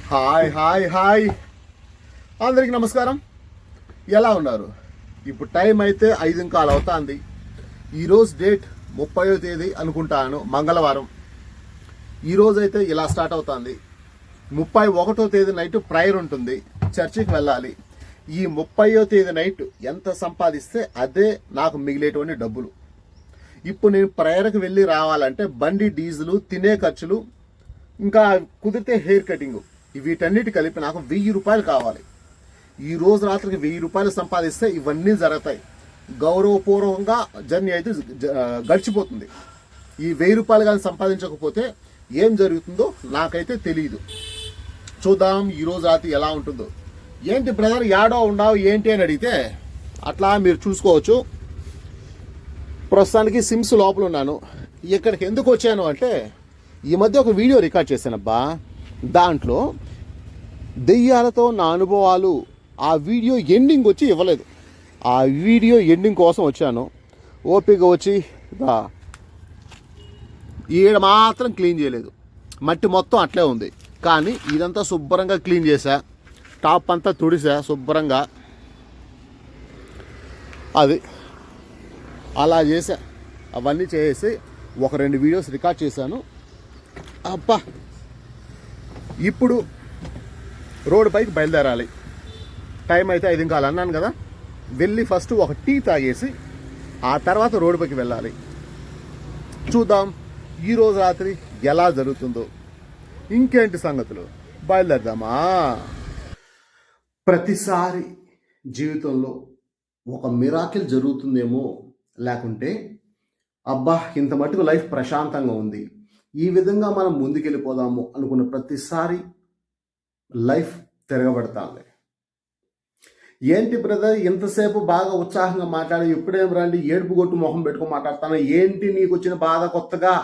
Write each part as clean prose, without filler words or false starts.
Hi hi hi అందరికి నమస్కారం. ఎలా ఉన్నారు? ఇప్పుడు టైం అయితే 5:15 అవుతుంది. ఈరోజు డేట్ 30వ తేదీ అనుకుంటాను, మంగళవారం. ఈరోజు అయితే ఇలా స్టార్ట్ అవుతుంది. 31వ తేదీ నైట్ ప్రేయర్ ఉంటుంది, చర్చికి వెళ్ళాలి. ఈ 30వ తేదీ నైట్ ఎంత సంపాదిస్తే అదే నాకు మిగిలేటువంటి డబ్బులు. ఇప్పుడు నేను ప్రేయర్కి వెళ్ళి రావాలంటే బండి డీజిల్, తినే ఖర్చులు, ఇంకా కుదిరితే హెయిర్ కటింగ్, వీటన్నిటి కలిపి నాకు 1000 రూపాయలు కావాలి. ఈ రోజు రాత్రికి 1000 రూపాయలు సంపాదిస్తే ఇవన్నీ జరుగుతాయి. గౌరవపూర్వకంగా జర్నీ అయితే గడిచిపోతుంది. ఈ 1000 రూపాయలు కానీ సంపాదించకపోతే ఏం జరుగుతుందో నాకైతే తెలియదు. చూద్దాం ఈ రోజు రాత్రి ఎలా ఉంటుందో. ఏంటి బ్రదర్ యాడో ఉన్నావు ఏంటి అని అడిగితే అట్లా మీరు చూసుకోవచ్చు. ప్రస్తుతానికి సిమ్స్ లోపల ఉన్నాను. ఇక్కడికి ఎందుకు వచ్చాను అంటే ఈ మధ్య ఒక వీడియో రికార్డ్ చేశానబ్బా. దాంట్లో దెయ్యాలతో నా అనుభవాలు, ఆ వీడియో ఎండింగ్ వచ్చి ఇవ్వలేదు. ఆ వీడియో ఎండింగ్ కోసం వచ్చాను. ఓపిక వచ్చి ఈడ మాత్రం క్లీన్ చేయలేదు, మట్టి మొత్తం అట్లే ఉంది. కానీ ఇదంతా శుభ్రంగా క్లీన్ చేశా, టాప్ అంతా తుడిసా శుభ్రంగా. అది అలా చేశా. అవన్నీ చేసి ఒక 2 వీడియోస్ రికార్డ్ చేశాను. అబ్బా, ఇప్పుడు రోడ్డు పైకి బయలుదేరాలి. టైం అయితే 5:15 అన్నాను కదా. వెళ్ళి ఫస్ట్ ఒక టీ తాగేసి ఆ తర్వాత రోడ్డు పైకి వెళ్ళాలి. చూద్దాం ఈరోజు రాత్రి ఎలా జరుగుతుందో. ఇంకేంటి సంగతులు, బయలుదేరదామా? ప్రతిసారి జీవితంలో ఒక మిరాకిల్ జరుగుతుందేమో, లేకుంటే అబ్బా ఇంత మటుకు లైఫ్ ప్రశాంతంగా ఉంది, ఈ విధంగా మనం ముందుకెళ్ళిపోదాము అనుకున్న ప్రతిసారి లైఫ్ తిరగబడతాంది. ఏంటి బ్రదర్ ఇంతసేపు బాగా ఉత్సాహంగా మాట్లాడి ఎప్పుడేం రండి ఏడుపు కొట్టు మొహం పెట్టుకొని మాట్లాడతాను, ఏంటి నీకు వచ్చిన బాధ కొత్తగా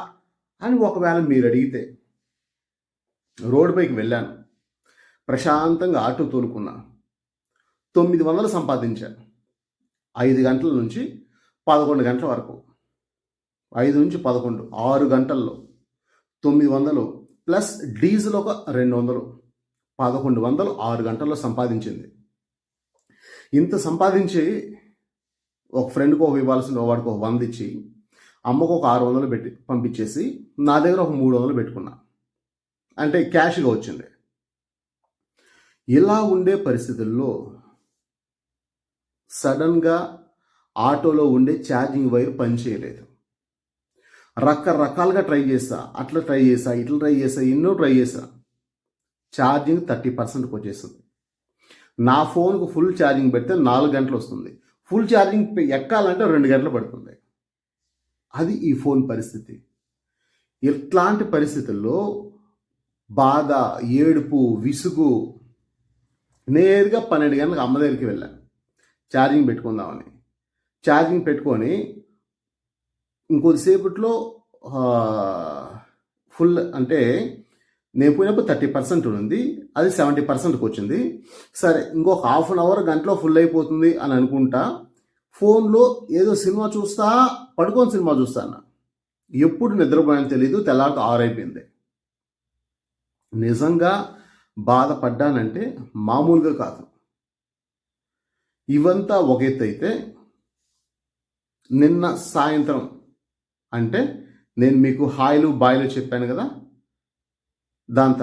అని ఒకవేళ మీరు అడిగితే, రోడ్డు పైకి వెళ్ళాను, ప్రశాంతంగా ఆటో తోలుకున్నా, 900 సంపాదించాను. 5 గంటల నుంచి 11 గంటల వరకు, 5 నుంచి 11, 6 గంటల్లో 900 ప్లస్ డీజిల్ ఒక 200, 1100 6 గంటల్లో సంపాదించింది. ఇంత సంపాదించి ఒక ఫ్రెండ్కి ఒక ఇవ్వాల్సిన వాడికి ఒక 100 ఇచ్చి, అమ్మకు ఒక 600 పెట్టి పంపించేసి నా దగ్గర ఒక 300 పెట్టుకున్నా. అంటే క్యాష్గా వచ్చింది. ఇలా ఉండే పరిస్థితుల్లో సడన్గా ఆటోలో ఉండే ఛార్జింగ్ వైర్ పనిచేయలేదు. రకరకాలుగా ట్రై చేసా, అట్లా ట్రై చేసా, ఇట్లా ట్రై చేసా, ఎన్నో ట్రై చేసా. ఛార్జింగ్ 30%కి వచ్చేస్తుంది. నా ఫోన్కు ఫుల్ ఛార్జింగ్ పెడితే 4 గంటలు వస్తుంది, ఫుల్ ఛార్జింగ్ ఎక్కాలంటే 2 గంటలు పడుతుంది. అది ఈ ఫోన్ పరిస్థితి. ఇట్లాంటి పరిస్థితుల్లో బాధ, ఏడుపు, విసుగు, నేరుగా 12 గంటలకు అమ్మ దగ్గరికి వెళ్ళాను ఛార్జింగ్ పెట్టుకుందామని. ఛార్జింగ్ పెట్టుకొని ఇంకొద్దిసేపట్లో ఫుల్, అంటే నేను పోయినప్పుడు 30% ఉంది, అది 70%కి వచ్చింది. సరే ఇంకొక హాఫ్ అన్ అవర్ గంటలో ఫుల్ అయిపోతుంది అని అనుకుంటా ఫోన్లో ఏదో సినిమా చూస్తా, పడుకొని సినిమా చూస్తాను. ఎప్పుడు నిద్రపోయానో తెలీదు, తెల్లారితో 6 అయిపోయింది. నిజంగా బాధపడ్డానంటే మామూలుగా కాదు. ఇవంతా ఒక ఎత్తు అయితే, నిన్న సాయంత్రం, అంటే నేను మీకు హాయిలు బాయిలు చెప్పాను కదా, దాని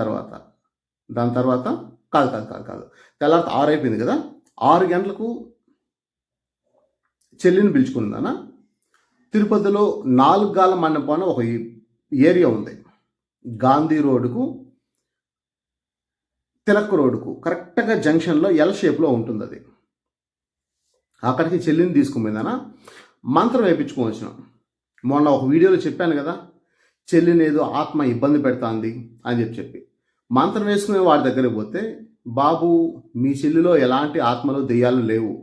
తర్వాత కాదు తెల్లారితో 6 అయిపోయింది కదా. 6 గంటలకు చెల్లిని పిలుచుకున్నానా. తిరుపతిలో 4 గాల మండపం ఒక ఏరియా ఉంది. గాంధీ రోడ్డుకు, తిలక్ రోడ్డుకు కరెక్ట్గా జంక్షన్లో ఎల్ షేప్లో ఉంటుంది అది. అక్కడికి చెల్లిని తీసుకుపోయిందనా, మంత్రం వేయించుకొని వచ్చినాం. మొన్న ఒక వీడియోలో చెప్పాను కదా, చెల్లిని ఏదో ఆత్మ ఇబ్బంది పెడతాంది అని చెప్పి మంత్రం వేసుకునే వాడి దగ్గరికి పోతే, బాబు మీ చెల్లిలో ఎలాంటి ఆత్మలు దెయ్యాలు లేవు,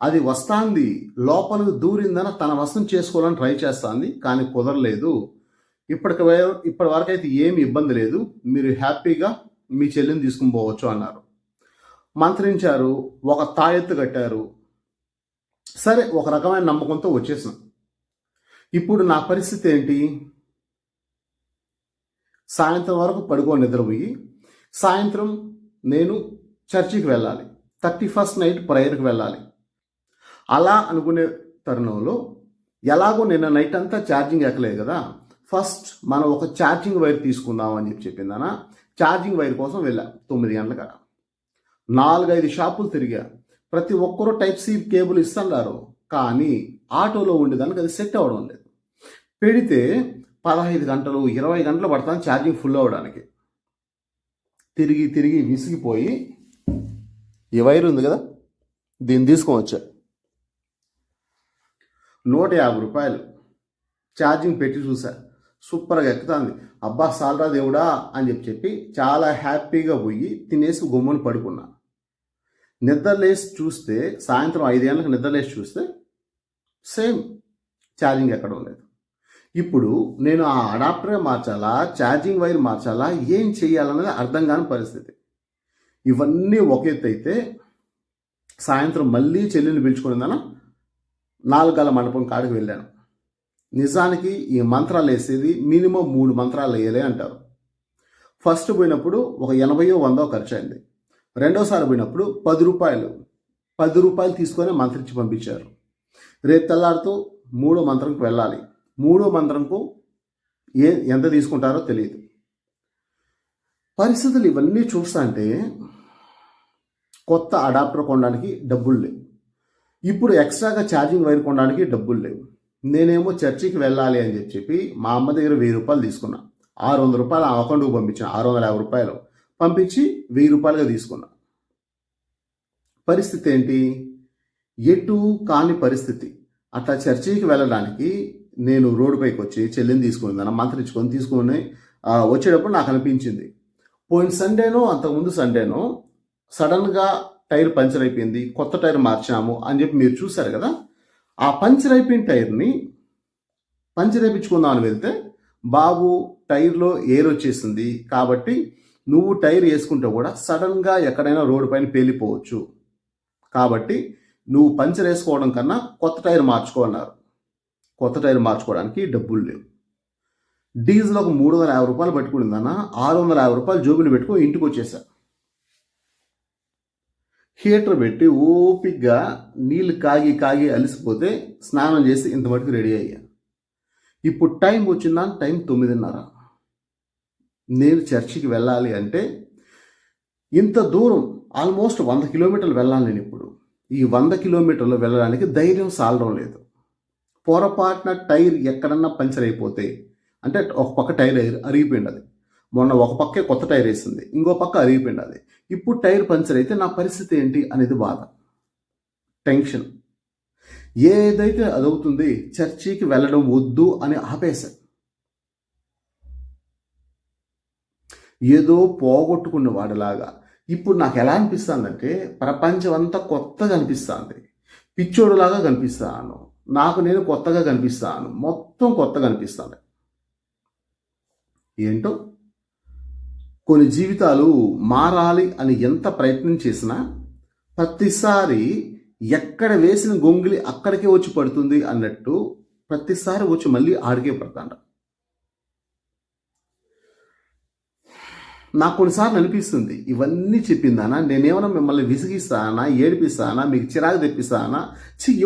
అది వస్తాంది లోపలికి దూరిందని తన వశం చేసుకోవాలని ట్రై చేస్తాంది, కానీ కుదరలేదు, ఇప్పటి వరకు అయితే ఏమి ఇబ్బంది లేదు, మీరు హ్యాపీగా మీ చెల్లిని తీసుకుని పోవచ్చు అన్నారు. మంత్రించారు, ఒక తాయెత్తు కట్టారు. సరే ఒక రకమైన నమ్మకంతో వచ్చేసాం. ఇప్పుడు నా పరిస్థితి ఏంటి? సాయంత్రం వరకు పడుకొని నిద్రపోయి సాయంత్రం నేను చర్చికి వెళ్ళాలి, 31st నైట్ ప్రేయర్కి వెళ్ళాలి. అలా అనుకునే తరుణంలో ఎలాగో నిన్న నైట్ అంతా ఛార్జింగ్ ఎక్కలేదు కదా, ఫస్ట్ మనం ఒక ఛార్జింగ్ వైర్ తీసుకుందాం అని చెప్పిందనా. ఛార్జింగ్ వైర్ కోసం వెళ్ళా 9 గంటలకు. 4-5 షాపులు తిరిగా. ప్రతి ఒక్కరూ టైప్ సి కేబుల్ ఇస్తున్నారు, కానీ ఆటోలో ఉండేదానికి అది సెట్ అవ్వడం లేదు. పెడితే 15 గంటలు 20 గంటలు పడతాను ఛార్జింగ్ ఫుల్ అవ్వడానికి. తిరిగి తిరిగి విసిగిపోయి ఈ వైర్ ఉంది కదా, దీన్ని తీసుకొని వచ్చా. 150 రూపాయలు ఛార్జింగ్ పెట్టి చూసా, సూపర్గా ఎక్కుతుంది. అబ్బా సాల్రా దేవుడా అని చెప్పి చాలా హ్యాపీగా పోయి తినేసి గుమ్మని పడుకున్నా. నిద్రలేసి చూస్తే సాయంత్రం 5 గంటలకు నిద్రలేసి చూస్తే సేమ్ ఛార్జింగ్ ఎక్కడ ఉండలేదు. ఇప్పుడు నేను ఆ అడాప్టరే మార్చాలా, ఛార్జింగ్ వైర్ మార్చాలా, ఏం చేయాలన్నది అర్థం కాని పరిస్థితి. ఇవన్నీ ఒక ఎత్తు అయితే, సాయంత్రం మళ్ళీ చెల్లిని పిలుచుకునిందన 4 గల మండపం కాడికి వెళ్ళాను. నిజానికి ఈ మంత్రాలు వేసేది మినిమం 3 మంత్రాలు వేయాలి అంటారు. ఫస్ట్ పోయినప్పుడు ఒక 80-100 ఖర్చు అయింది. రెండోసారి పోయినప్పుడు 10 రూపాయలు తీసుకొని మంత్రించి పంపించారు. రేపు తెల్లారితో 3వ మంత్రంకి వెళ్ళాలి. 3వ మంత్రంకు ఎంత తీసుకుంటారో తెలియదు. పరిస్థితులు ఇవన్నీ చూస్తుంటే కొత్త అడాప్టర్ కొనడానికి డబ్బులు లేవు. ఇప్పుడు ఎక్స్ట్రాగా ఛార్జింగ్ వైర్ కొనడానికి డబ్బులు లేవు. నేనేమో చర్చికి వెళ్ళాలి అని చెప్పి మా అమ్మ దగ్గర 1000 రూపాయలు తీసుకున్నా. 600 రూపాయలు ఆ అకౌంట్కి పంపించాను. 650 రూపాయలు పంపించి 1000 రూపాయలుగా తీసుకున్నా. పరిస్థితి ఏంటి? ఎటు కాని పరిస్థితి. అట్లా చర్చికి వెళ్ళడానికి నేను రోడ్డుపైకి వచ్చి చెల్లిని తీసుకుని మంత్రించుకొని తీసుకొని వచ్చేటప్పుడు నాకు అనిపించింది, పోయిన సండేనో అంతకుముందు సండేనో సడన్గా టైర్ పంచర్ అయిపోయింది, కొత్త టైర్ మార్చాము అని చెప్పి మీరు చూశారు కదా. ఆ పంచర్ అయిపోయిన టైర్ని పంచర్ వేయించుకుందామని వెళ్తే బాబు టైర్లో ఎయిర్ వచ్చేసింది, కాబట్టి నువ్వు టైర్ వేసుకుంటే కూడా సడన్గా ఎక్కడైనా రోడ్డు పైన పేలిపోవచ్చు, కాబట్టి నువ్వు పంచర్ వేసుకోవడం కన్నా కొత్త టైర్ మార్చుకో అన్నారు. కొత్త టైర్ మార్చుకోవడానికి డబ్బులు లేవు. డీజిల్ ఒక 350 రూపాయలు పట్టుకునిందన్న 650 రూపాయలు జోబులు పెట్టుకో ఇంటికి వచ్చేసా. హీటర్ పెట్టి ఓపిక్గా నీళ్ళు కాగి కాగి అలిసిపోతే స్నానం చేసి ఇంత మటుకు రెడీ అయ్యా. ఇప్పుడు టైం వచ్చిందా, టైం 9:30. నేను చర్చికి వెళ్ళాలి అంటే ఇంత దూరం ఆల్మోస్ట్ 100 కిలోమీటర్లు వెళ్ళాలి. నేను ఇప్పుడు ఈ 100 కిలోమీటర్లు వెళ్ళడానికి ధైర్యం సాలడం లేదు. పొరపాటున టైర్ ఎక్కడన్నా పంచర్ అయిపోతే, అంటే ఒక పక్క టైర్ అరిగిపోయింది, అది మొన్న ఒక పక్కే కొత్త టైర్ వేసింది, ఇంకో పక్క అరిగిపోయింది అది. ఇప్పుడు టైర్ పంచర్ అయితే నా పరిస్థితి ఏంటి అనేది బాధ, టెన్షన్. ఏదైతే అదవుతుంది, చర్చికి వెళ్ళడం వద్దు అని ఆపేశా. ఏదో పోగొట్టుకున్న వాడిలాగా ఇప్పుడు నాకు ఎలా అనిపిస్తుందంటే ప్రపంచం అంతా కొత్తగా అనిపిస్తుంది, పిచ్చోడులాగా కనిపిస్తాను, నాకు నేను కొత్తగా కనిపిస్తాను, మొత్తం కొత్తగా అనిపిస్తాను. ఏంటో కొన్ని జీవితాలు మారాలి అని ఎంత ప్రయత్నం చేసినా ప్రతిసారి ఎక్కడ వేసిన గొంగిలి అక్కడికే వచ్చి పడుతుంది అన్నట్టు ప్రతిసారి వచ్చి మళ్ళీ ఆడికే పడతాండ. నాకు కొన్నిసార్లు అనిపిస్తుంది, ఇవన్నీ చెప్పిందానా నేనేమన్నా మిమ్మల్ని విసిగిస్తానా, ఏడిపిస్తానా, మీకు చిరాకు తెప్పిస్తానా,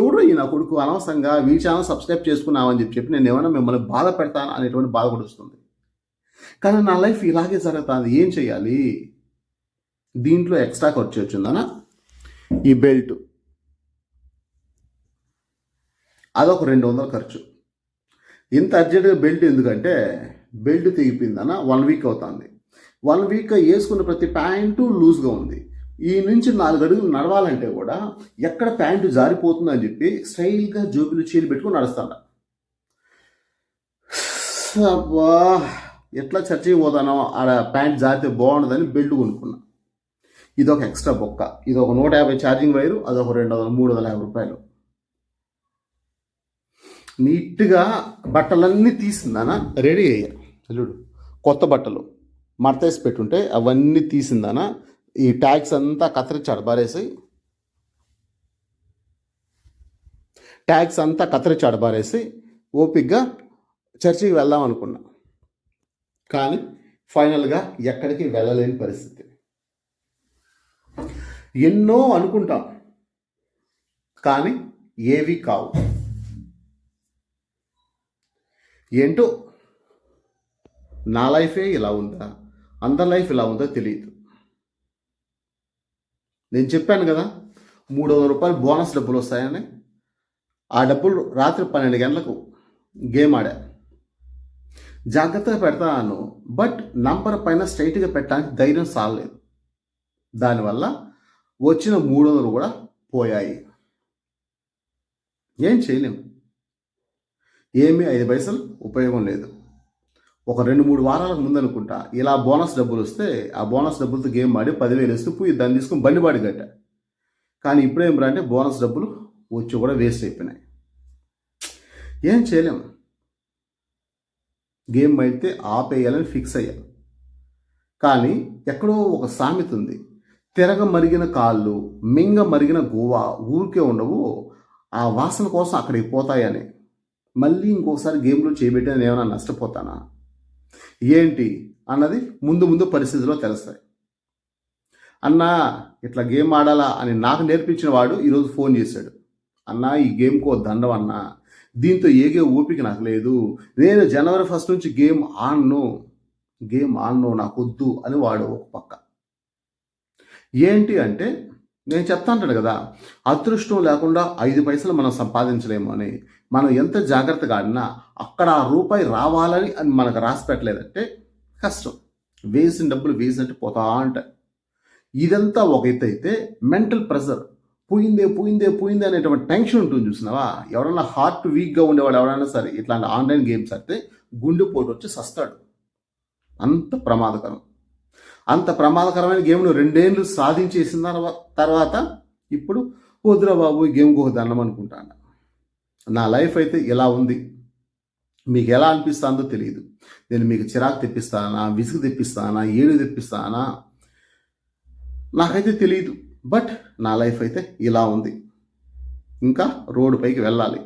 ఎవడో ఈ నా కొడుకు అనవసరంగా మీ ఛానల్ సబ్స్క్రైబ్ చేసుకున్నామని చెప్పి నేను ఏమైనా మిమ్మల్ని బాధ పెడతానా అనేటువంటి బాధ కూడా వస్తుంది. కానీ నా లైఫ్ ఇలాగే జరుగుతుంది, ఏం చేయాలి? దీంట్లో ఎక్స్ట్రా ఖర్చు వచ్చిందనా, ఈ బెల్ట్ అదొక 200 ఖర్చు. ఇంత అర్జెంటుగా బెల్ట్ ఎందుకంటే బెల్ట్ తెగిపోయిందనా 1 వీక్ అవుతుంది. 1 వీక్ వేసుకున్న ప్రతి ప్యాంటు లూజ్గా ఉంది. ఈ నుంచి 4 అడుగులు నడవాలంటే కూడా ఎక్కడ ప్యాంటు జారిపోతుందని చెప్పి స్టైల్గా జోబులు చీలు పెట్టుకుని నడుస్తాను. అబ్బా ఎట్లా చర్చికి పోతానో ఆడ ప్యాంట్ జారితే బాగుండదని బెల్ట్ కొనుక్కున్నా. ఇదొక ఎక్స్ట్రా బొక్క, ఇదొక 150 ఛార్జింగ్ వైరు, అదొక 350 రూపాయలు. నీట్గా బట్టలన్నీ తీసిందానా రెడీ అయ్యా. అల్లుడు కొత్త బట్టలు మడతేసి పెట్టుంటే అవన్నీ తీసిందానా, ఈ ట్యాగ్స్ అంతా కత్తిరించి అడబారేసి ఓపిక్గా చర్చికి వెళ్దాం అనుకున్నా. కానీ ఫైనల్గా ఎక్కడికి వెళ్ళలేని పరిస్థితి. ఎన్నో అనుకుంటాం కానీ ఏవి కావు. ఏంటో నా లైఫే ఇలా ఉందా, అందరి లైఫ్ ఇలా ఉందో తెలియదు. నేను చెప్పాను కదా 300 రూపాయలు బోనస్ డబ్బులు వస్తాయని. ఆ డబ్బులు రాత్రి 12 గంటలకు గేమ్ ఆడా. జాగ్రత్తగా పెడతాను, బట్ నంబర్ పైన స్ట్రైట్గా పెట్టడానికి ధైర్యం సాలలేదు. దానివల్ల వచ్చిన 300 కూడా పోయాయి. ఏం చేయలేము, ఏమీ 5 పైసలు ఉపయోగం లేదు. ఒక 2-3 వారాలకు ముందు అనుకుంటా ఇలా బోనస్ డబ్బులు వస్తే ఆ బోనస్ డబ్బులతో గేమ్ ఆడి 10,000 వేస్తూ పోయి దాన్ని తీసుకుని బండిబాడి కట్టా. కానీ ఇప్పుడేం రా అంటే బోనస్ డబ్బులు వచ్చి కూడా వేస్ట్ అయిపోయినాయి. ఏం చేయలేం, గేమ్ అయితే ఆపేయాలని ఫిక్స్ అయ్యా. కానీ ఎక్కడో ఒక సామెత ఉంది, తిరగ మరిగిన కాళ్ళు మింగ మరిగిన గువ్వ ఊరికే ఉండవు, ఆ వాసన కోసం అక్కడికి పోతాయని. మళ్ళీ ఇంకోసారి గేమ్లో చేయబెట్టి నేను ఏమైనా నష్టపోతానా ఏంటి అన్నది ముందు ముందు పరిస్థితిలో తెలుస్తాయి. అన్నా ఇట్లా గేమ్ ఆడాలా అని నాకు నేర్పించిన వాడు ఈరోజు ఫోన్ చేశాడు. అన్నా ఈ గేమ్కో దండం అన్నా, దీంతో ఏగే ఓపిక నాకు లేదు, నేను జనవరి 1 నుంచి గేమ్ ఆన్ను నాకు వద్దు అని వాడు ఒక పక్క. ఏంటి అంటే నేను చెప్తా అంటాడు కదా, అదృష్టం లేకుండా 5 పైసలు మనం సంపాదించలేము అని. మనం ఎంత జాగ్రత్తగా ఆడినా అక్కడ ఆ రూపాయి రావాలని అని మనకు రాసి పెట్టలేదంటే కష్టం. వేసిన డబ్బులు వేసినట్టు పోతా ఉంటాయి. ఇదంతా ఒక ఎత్తు అయితే మెంటల్ ప్రెషర్, పోయిందే అనేటువంటి టెన్షన్ ఉంటుంది చూసినావా. ఎవరైనా హార్ట్ వీక్గా ఉండేవాడు ఎవరైనా సరే ఇట్లాంటి ఆన్లైన్ గేమ్స్ అయితే గుండెపోటు వచ్చి సస్తాడు. అంత ప్రమాదకరమైన గేమ్ను 2 ఏళ్ళు సాధించేసిన తర్వాత ఇప్పుడు వద్దురా బాబు ఈ గేమ్కి ఒక దండం అనుకుంటాను. నా లైఫ్ అయితే ఇలా ఉంది. మీకు ఎలా అనిపిస్తుందో తెలియదు. నేను మీకు చిరాకు తెప్పిస్తానా, విసుగు తెప్పిస్తానా, ఏడు తెప్పిస్తానా నాకైతే తెలియదు. బట్ నా లైఫ్ అయితే ఇలా ఉంది. ఇంకా రోడ్డు పైకి వెళ్ళాలి.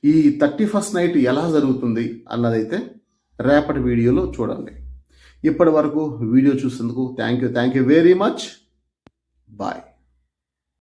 ఈ 31st నైట్ ఎలా జరుగుతుంది అన్నదైతే రేపటి వీడియోలో చూడండి. ఇప్పటి వరకు వీడియో చూసేందుకు thank you very much. Bye.